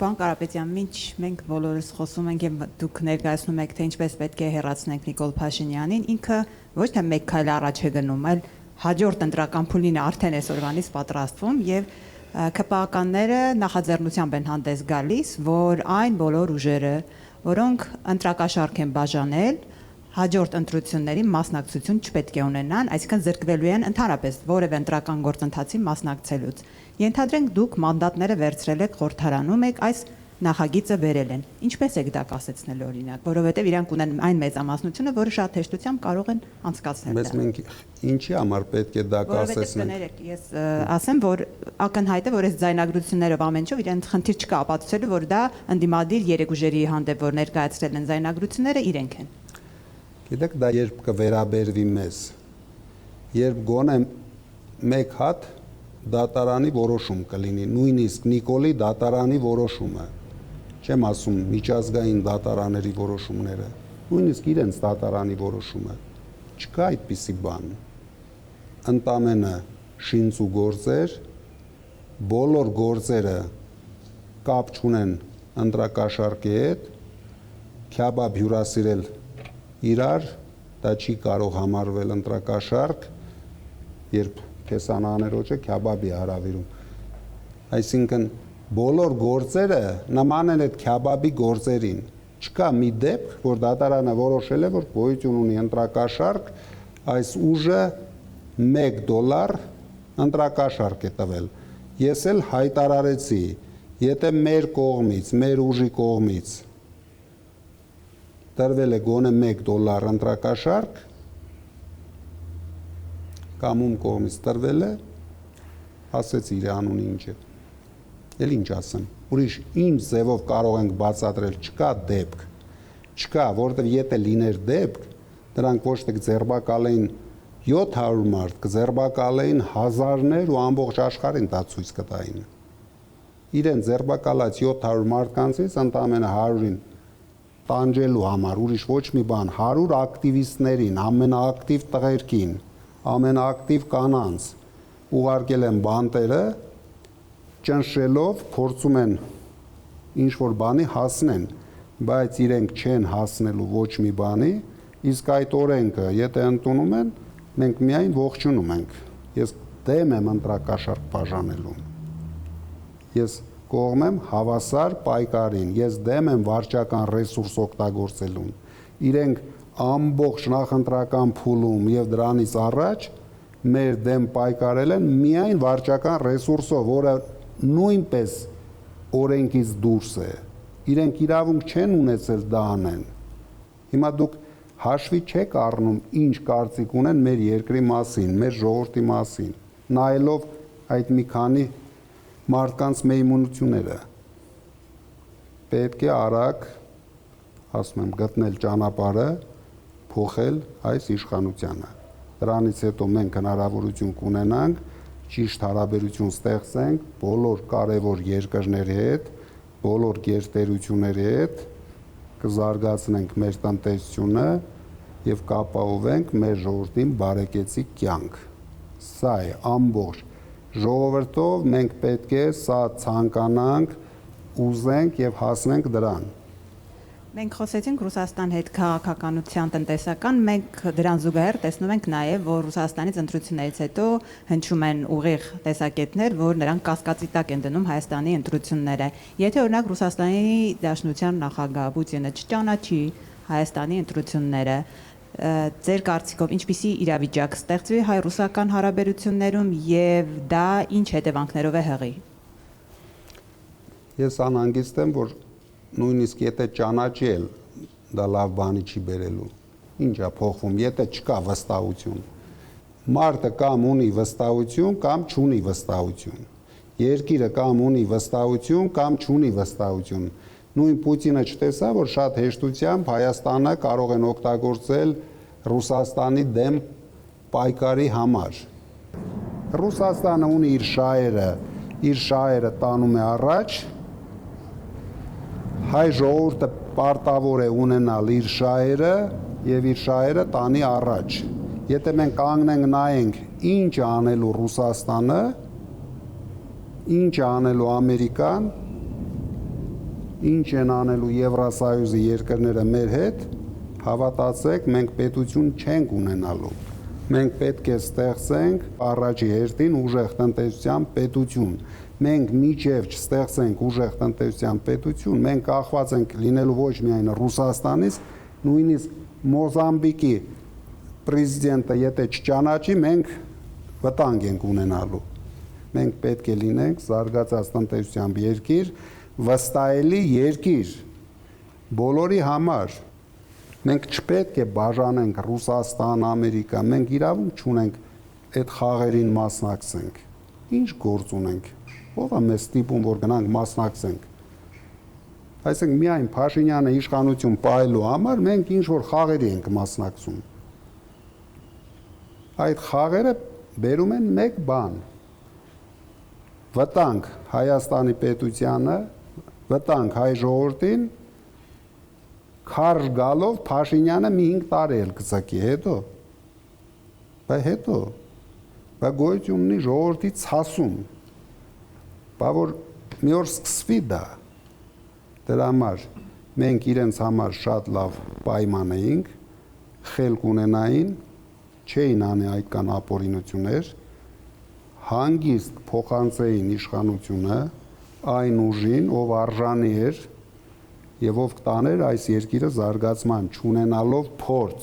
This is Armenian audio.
Պարոն Կարապետյան, մինչ մենք բոլորս խոսում ենք եւ դուք ներկայացնում եք, թե ինչպես պետք է հեռացնենք Նիկոլ Փաշինյանին, ինքը ոչ թե մեկ քայլ առաջ է գնում, այլ հաջորդ ընտրական փուլին արդեն այսօրվանից պատրաստվում եւ ԿՊԱ-ականները նախաձեռնությամբ են հանդես գալիս, որ այն բոլոր ուժերը, որոնք ընտրակաշառք են բաժանել, հաջորդ ընտրությունների մասնակցություն չպետք է ունենան, այսինքն զրկվելու են ընդհանրապես որևէ ընտրական գործընթացի մասնակցելուց։ Ենթադրենք դուք մանդատները վերցրել եք խորհրդարանում եք այս նախագիծը վերել են։ Ինչպես եք դա կասեցնել օրինակ, որովհետև իրանք ունեն այն մեծամասնությունը, որը շատ հեշտությամբ կարող են անցկացնել դա։ Բայց մենք ինչի համար պետք է դա կասեցնենք։ Որովհետև կներեք, ես ասեմ, որ ակնհայտ է, որ այս ձայնագրություններով ամեն ինչով իրենց խնդիր չկա ապացուցելու, որ դա ընդդիմադիր երեք ուժերի հանդեպ որ ներկայացրել են ձայնագրությունները իրենք են։ Գիտեք, դա երբ կվերաբերվի մեզ, երբ գոնե մեկ հատ դատարանի որոշում կլինի, նույնիսկ Նիկոլի դատարանի որոշումը, չեմ ասում միջազգային դատարանների որոշումները, նույնիսկ իրենց դատարանի որոշումը, չկա այդպիսի բան, ընդամենը շինց ու գործեր, բոլոր գործերը կապ չունեն ընտրակաշառքի հետ, քյաբաբ հյուրասիրել իրար, դա չի կարող համարվել ընտրակաշառք, երբ քեսանաներոջը քյաբաբի հարավիրում։ Այսինքն բոլոր գործերը նման են այդ քյաբաբի գործերին։ Չկա մի դեպք, որ դատարանը որոշել է, որ գոյություն ունի ընտրակաշառք, այս ուժը $1 ընտրակաշառք է տվել։ Ես էլ հայտարարեցի, եթե մեր կողմից, մեր ուժի կողմից տրվել է գոնե $1 ընտրակաշառք, կամ ում կողմից տրվել է, ասեցի իր անունը ինչ է, էլ ինչ ասեմ, ուրիշ ինչ ձևով կարող ենք բացատրել, չկա դեպք, չկա, որովհետև եթե լիներ դեպք, դրանք ոչ թե կձերբակալեին 700 մարդ, կձերբակալեին հազարներ ու ամբողջ աշխարհին դա ցույց կտային։ Իրեն ձերբակալած 700 մարդկանցից ընդամենը 100-ին տանջելու համար, ուրիշ ոչ մի բան, 100 ակտիվիստներին, ամենաակտիվ տղերքին, ամենաակտիվ կանանց ուղարկել են բանտերը, ճնշելով փորձում են ինչ-որ բանի հասնեն, բայց իրենք չեն հասնելու ոչ մի բանի, իսկ այդ օրենքը, եթե ընդունում են, մենք միայն ողջունում ենք։ Ես դեմ եմ ընտրակաշառք բաժանելուն։ Ես կողմ եմ հավասար պայքարին, ես դեմ եմ վարչական ռեսուրս օգտագործելուն։ Իրենք ամբողջ նախընտրական փուլում եւ դրանից առաջ մեր դեմ պայքարել են միայն վարչական ռեսուրսով, որը նույնպես օրենքից դուրս է։ Իրենք իրավունք չեն ունեցել դա անեն։ Հիմա դուք հաշվի չեք առնում ինչ կարծիք ունեն մեր երկրի մասին, մեր ժողովրդի մասին, նայելով այդ մի քանի մարդկանց մեյմունությունները։ Պետք է արագ, ասում եմ, գտնել ճանապարհը, փոխել այս իշխանությանը։ Դրանից հետո մենք հնարավորություն կունենանք ճիշտ հարաբերություն ստեղծենք բոլոր կարևոր երկրների հետ, բոլոր գերտերությունների հետ, կզարգացնենք մեր տնտեսությունը եւ կապահովենք մեր ժողովրդին բարեկեցիկ կյանք։ Սա է ամբողջ ժողովրդով մենք պետք է սա ցանկանանք, ուզենք եւ հասնենք դրան։ Մենք խոսեցինք Ռուսաստան հետ քաղաքականության տնտեսական, մենք դրան զուգահեռ տեսնում ենք նաև, որ Ռուսաստանից ընտրություններից հետո հնչում են ուղիղ տեսակետներ, որ նրանք կասկածի տակ են դնում Հայաստանի ընտրությունները։ Եթե օրինակ Ռուսաստանի Դաշնության նախագահ Պուտինը չճանաչի Հայաստանի ընտրությունները, ձեր կարծիքով ինչպիսի իրավիճակ ստեղծվի հայ-ռուսական հարաբերություններում եւ դա ինչ հետևանքներով է հղի։ Ես անհանգիստ եմ, որ նույնիսկ եթե ճանաչի էլ դա լավ բանի չի բերելու։ Ինչ է փոխվում, եթե չկա վստահություն։ Մարդը կամ ունի վստահություն, կամ չունի վստահություն։ Երկիրը կամ ունի վստահություն, կամ չունի վստահություն։ Նույն Պուտինը չտեսա, որ շատ հեշտությամբ Հայաստանը կարող են օգտագործել Ռուսաստանի դեմ պայքարի համար։ Ռուսաստանը ունի իր շահերը տանում է առաջ, հայ ժողովուրդը պարտավոր է ունենալ իր շահերը եւ իր շահերը տանի առաջ։ Եթե մենք կանգնենք նայենք ինչ է անելու Ռուսաստանը, ինչ է անելու Ամերիկան, ինչ են անելու Եվրասայույզի երկրները մեր հետ, հավատացեք, մենք պետություն չենք ունենալու։ Մենք պետք է ստեղծենք առաջի հերթին ուժեղ տնտեսության պետություն։ Մենք միջև չստեղծենք ուժեղ տնտեսության պետություն, մենք կախված ենք լինելու ոչ միայն Ռուսաստանից, նույնիսկ Մոզամբիկի պրեզիդենտը եթե չճանաչի, մենք վտանգ ենք ունենալու։ Մենք պետք է լինենք զարգացած տնտեսությամբ երկիր, վստահելի երկիր բոլորի համար։ Մենք չպետք է բաժանենք Ռուսաստան, Ամերիկա, մենք իրավունք չունենք այդ խաղերին մասնակցենք։ Ինչ գործ ունենք։ Ո՞վ է մեզ ստիպում, որ գնանք մասնակցենք։ Այսինքն միայն Փաշինյանը իշխանություն պահելու համար մենք ինչ որ խաղերի ենք մասնակցում։ Այդ խաղերը բերում են մեկ բան. վտանգ Հայաստանի պետությանը, վտանգ հայ ժողովրդին, քարշ գալով Փաշինյանը մի 5 տարի էլ կծակի, հետո։ Բա գոյություն ունի ժողովրդի ցասում։ Բա որ մի օր սկսվի դա։ Դրա համար մենք իրենց համար շատ լավ պայման էինք, խելք ունենային, չէին անի այդքան ապօրինություններ, հանգիստ փոխանցեին իշխանությունը այն ուժին, ով արժանի էր եւ ով կտաներ այս երկիրը զարգացման, չունենալով փորձ։